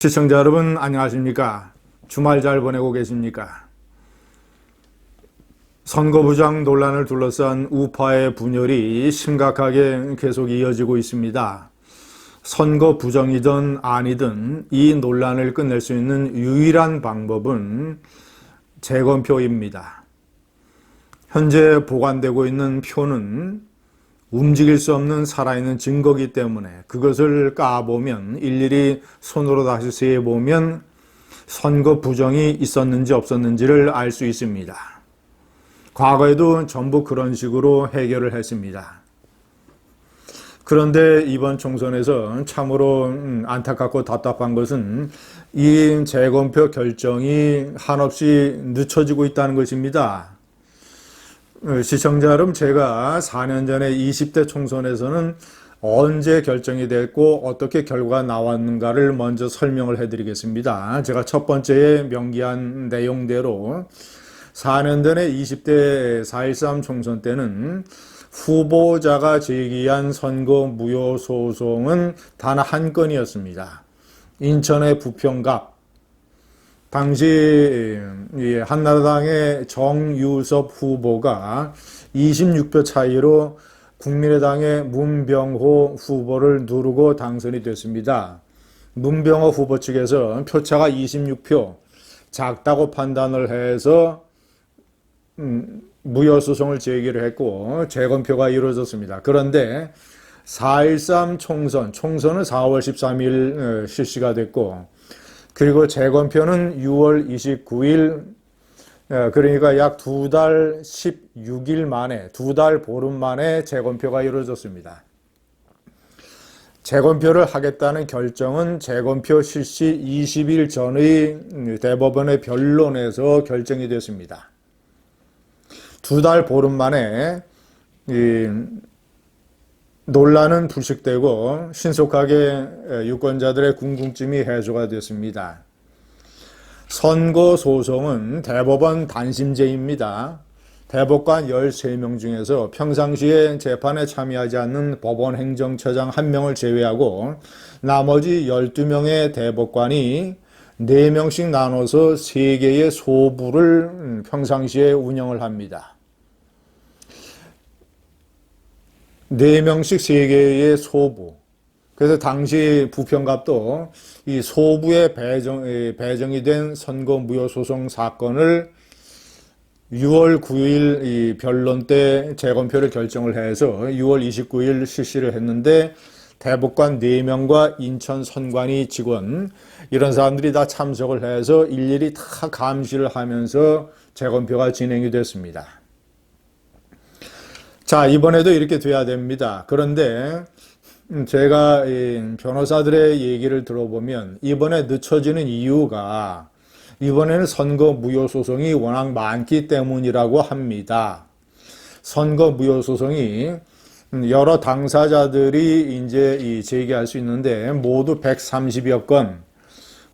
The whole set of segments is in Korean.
시청자 여러분 안녕하십니까? 주말 잘 보내고 계십니까? 선거부정 논란을 둘러싼 우파의 분열이 심각하게 계속 이어지고 있습니다. 선거 부정이든 아니든 이 논란을 끝낼 수 있는 유일한 방법은 재검표입니다. 현재 보관되고 있는 표는 움직일 수 없는 살아있는 증거이기 때문에 그것을 까보면 일일이 손으로 다시 세어보면 선거 부정이 있었는지 없었는지를 알 수 있습니다. 과거에도 전부 그런 식으로 해결을 했습니다. 그런데 이번 총선에서 참으로 안타깝고 답답한 것은 이 재검표 결정이 한없이 늦춰지고 있다는 것입니다. 시청자 여러분, 제가 4년 전에 20대 총선에서는 언제 결정이 됐고 어떻게 결과가 나왔는가를 먼저 설명을 해드리겠습니다. 제가 첫 번째에 명기한 내용대로 4년 전에 20대 4.13 총선 때는 후보자가 제기한 선거 무효 소송은 단 한 건이었습니다. 인천의 부평갑. 당시 한나라당의 정유섭 후보가 26표 차이로 국민의당의 문병호 후보를 누르고 당선이 됐습니다. 문병호 후보 측에서 표차가 26표 작다고 판단을 해서 무효소송을 제기를 했고 재검표가 이루어졌습니다. 그런데 4.13 총선은 4월 13일 실시가 됐고 그리고 재검표는 6월 29일, 그러니까 약 2달 16일 만에, 2달 보름 만에 재검표가 이루어졌습니다. 재검표를 하겠다는 결정은 재검표 실시 20일 전의 대법원의 변론에서 결정이 됐습니다. 2달 보름 만에 논란은 불식되고 신속하게 유권자들의 궁금증이 해소가 됐습니다. 선거소송은 대법원 단심제입니다. 대법관 13명 중에서 평상시에 재판에 참여하지 않는 법원 행정처장 1명을 제외하고 나머지 12명의 대법관이 4명씩 나눠서 3개의 소부를 평상시에 운영을 합니다. 4명씩 3개의 소부. 그래서 당시 부평갑도 이 소부에 배정이 된 선거 무효 소송 사건을 6월 9일 이 변론 때 재검표를 결정을 해서 6월 29일 실시를 했는데 대법관 4명과 인천 선관위 직원 이런 사람들이 다 참석을 해서 일일이 다 감시를 하면서 재검표가 진행이 됐습니다. 자, 이번에도 이렇게 돼야 됩니다. 그런데 제가 변호사들의 얘기를 들어보면 이번에 늦춰지는 이유가 이번에는 선거 무효 소송이 워낙 많기 때문이라고 합니다. 선거 무효 소송이 여러 당사자들이 이제 제기할 수 있는데 모두 130여 건.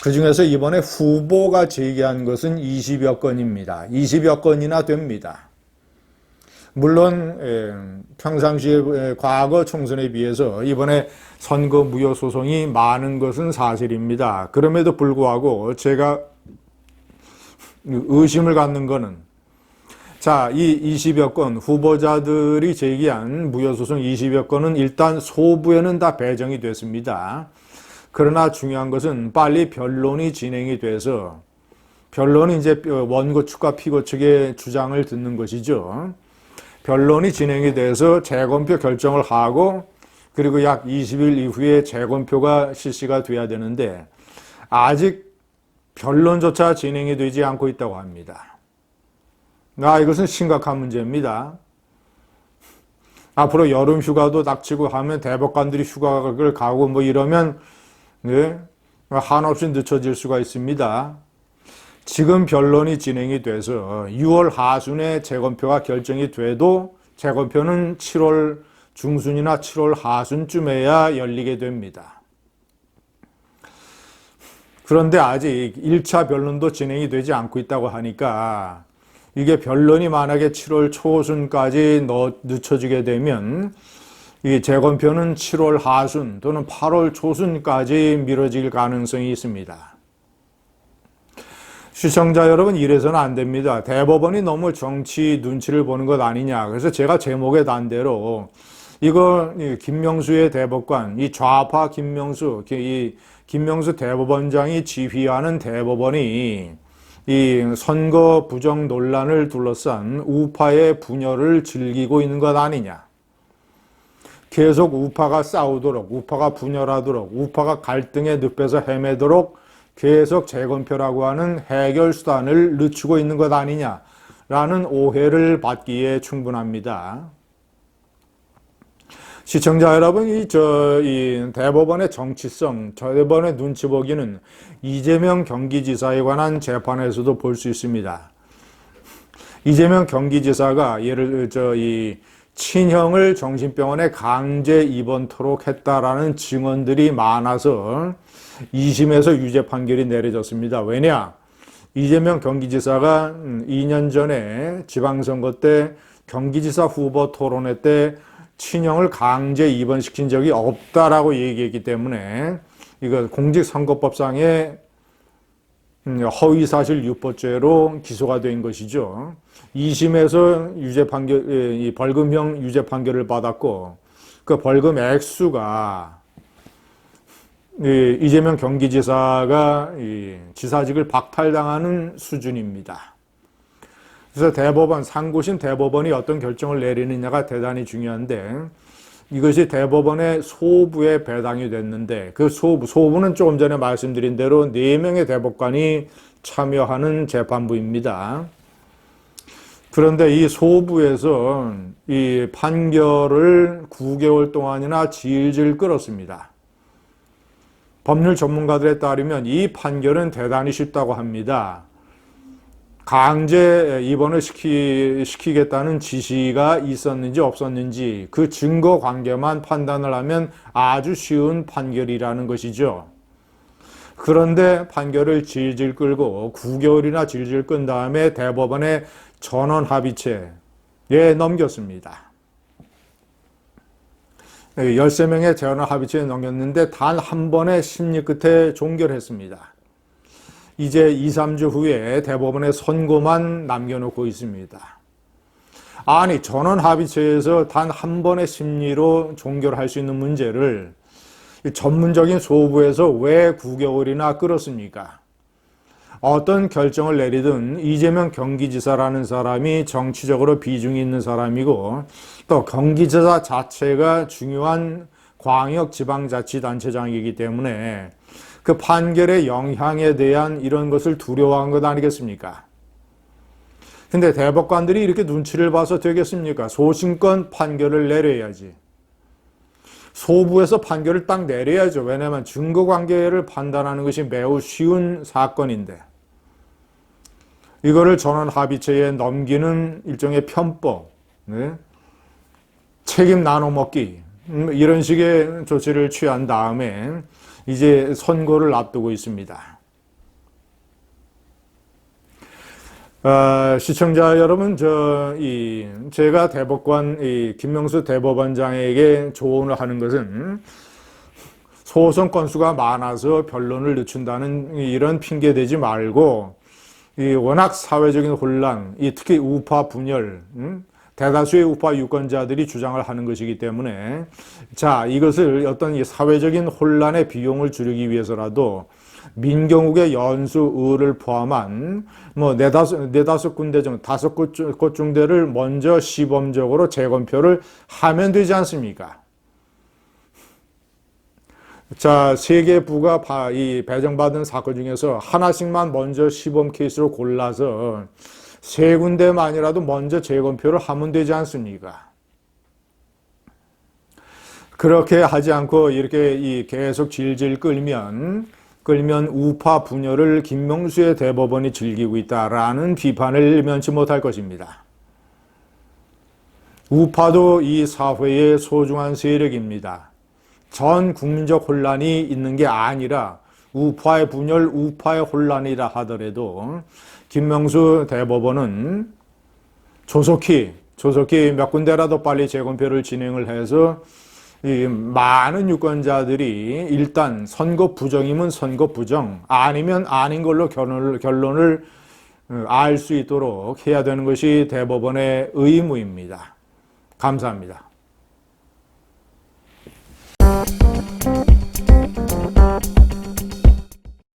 그 중에서 이번에 후보가 제기한 것은 20여 건입니다. 20여 건이나 됩니다. 물론 평상시에 과거 총선에 비해서 이번에 선거 무효 소송이 많은 것은 사실입니다. 그럼에도 불구하고 제가 의심을 갖는 것은 자, 이 20여 건 후보자들이 제기한 무효 소송 20여 건은 일단 소부에는 다 배정이 됐습니다. 그러나 중요한 것은 빨리 변론이 진행이 돼서 변론이 이제 원고 측과 피고 측의 주장을 듣는 것이죠. 변론이 진행이 돼서 재검표 결정을 하고 그리고 약 20일 이후에 재검표가 실시가 돼야 되는데 아직 변론조차 진행이 되지 않고 있다고 합니다. 이것은 심각한 문제입니다. 앞으로 여름 휴가도 닥치고 하면 대법관들이 휴가를 가고 뭐 이러면 한없이 늦춰질 수가 있습니다. 지금 변론이 진행이 돼서 6월 하순에 재검표가 결정이 돼도 재검표는 7월 중순이나 7월 하순쯤에야 열리게 됩니다. 그런데 아직 1차 변론도 진행이 되지 않고 있다고 하니까 이게 변론이 만약에 7월 초순까지 늦춰지게 되면 이 재검표는 7월 하순 또는 8월 초순까지 미뤄질 가능성이 있습니다. 시청자 여러분, 이래서는 안 됩니다. 대법원이 너무 정치 눈치를 보는 것 아니냐. 그래서 제가 제목에 단 대로 이거 김명수의 대법관, 이 좌파 김명수, 이 김명수 대법원장이 지휘하는 대법원이 이 선거 부정 논란을 둘러싼 우파의 분열을 즐기고 있는 것 아니냐. 계속 우파가 싸우도록, 우파가 분열하도록, 우파가 갈등의 늪에서 헤매도록 계속 재검표라고 하는 해결 수단을 늦추고 있는 것 아니냐라는 오해를 받기에 충분합니다. 시청자 여러분, 이 대법원의 정치성, 대법원의 눈치 보기는 이재명 경기지사에 관한 재판에서도 볼 수 있습니다. 이재명 경기지사가 이 친형을 정신병원에 강제 입원토록 했다라는 증언들이 많아서 2심에서 유죄 판결이 내려졌습니다. 왜냐? 이재명 경기지사가 2년 전에 지방선거 때 경기지사 후보 토론회 때 친형을 강제 입원시킨 적이 없다라고 얘기했기 때문에 이거 공직선거법상의 허위사실 유포죄로 기소가 된 것이죠. 2심에서 유죄 판결, 이 벌금형 유죄 판결을 받았고 그 벌금 액수가 이재명 경기지사가 지사직을 박탈당하는 수준입니다. 그래서 대법원, 상고심 대법원이 어떤 결정을 내리느냐가 대단히 중요한데 이것이 대법원의 소부에 배당이 됐는데 그 소부는 조금 전에 말씀드린 대로 4명의 대법관이 참여하는 재판부입니다. 그런데 이 소부에서 이 판결을 9개월 동안이나 질질 끌었습니다. 법률 전문가들에 따르면 이 판결은 대단히 쉽다고 합니다. 강제 입원을 시키겠다는 지시가 있었는지 없었는지 그 증거 관계만 판단을 하면 아주 쉬운 판결이라는 것이죠. 그런데 판결을 질질 끌고 9개월이나 질질 끈 다음에 대법원의 전원 합의체에 넘겼습니다. 13명의 전원 합의체에 넘겼는데 단 한 번의 심리 끝에 종결했습니다. 이제 2, 3주 후에 대법원의 선고만 남겨놓고 있습니다. 아니, 전원 합의체에서 단 한 번의 심리로 종결할 수 있는 문제를 전문적인 소부에서 왜 9개월이나 끌었습니까? 어떤 결정을 내리든 이재명 경기지사라는 사람이 정치적으로 비중이 있는 사람이고 또 경기지사 자체가 중요한 광역지방자치단체장이기 때문에 그 판결의 영향에 대한 이런 것을 두려워한 것 아니겠습니까? 근데 대법관들이 이렇게 눈치를 봐서 되겠습니까? 소신껏 판결을 내려야지. 소부에서 판결을 딱 내려야죠. 왜냐하면 증거관계를 판단하는 것이 매우 쉬운 사건인데 이거를 전원 합의체에 넘기는 일종의 편법, 네? 책임 나눠먹기 이런 식의 조치를 취한 다음에 이제 선고를 앞두고 있습니다. 시청자 여러분, 제가 대법관, 김명수 대법원장에게 조언을 하는 것은 소송 건수가 많아서 변론을 늦춘다는 이런 핑계 대지 말고, 워낙 사회적인 혼란, 특히 우파 분열, 대다수의 우파 유권자들이 주장을 하는 것이기 때문에, 자, 이것을 어떤 사회적인 혼란의 비용을 줄이기 위해서라도 민경욱의 연수의를 포함한 네다섯 군데 정도, 5곳 정도를 먼저 시범적으로 재검표를 하면 되지 않습니까? 자, 3개 부가 배정받은 사건 중에서 하나씩만 먼저 시범 케이스로 골라서 3군데만이라도 먼저 재검표를 하면 되지 않습니까? 그렇게 하지 않고 이렇게 계속 질질 끌면 우파 분열을 김명수의 대법원이 즐기고 있다라는 비판을 면치 못할 것입니다. 우파도 이 사회의 소중한 세력입니다. 전 국민적 혼란이 있는 게 아니라 우파의 분열, 우파의 혼란이라 하더라도 김명수 대법원은 조속히 몇 군데라도 빨리 재검표를 진행을 해서 이 많은 유권자들이 일단 선거 부정이면 선거 부정, 아니면 아닌 걸로 결론을 알 수 있도록 해야 되는 것이 대법원의 의무입니다. 감사합니다.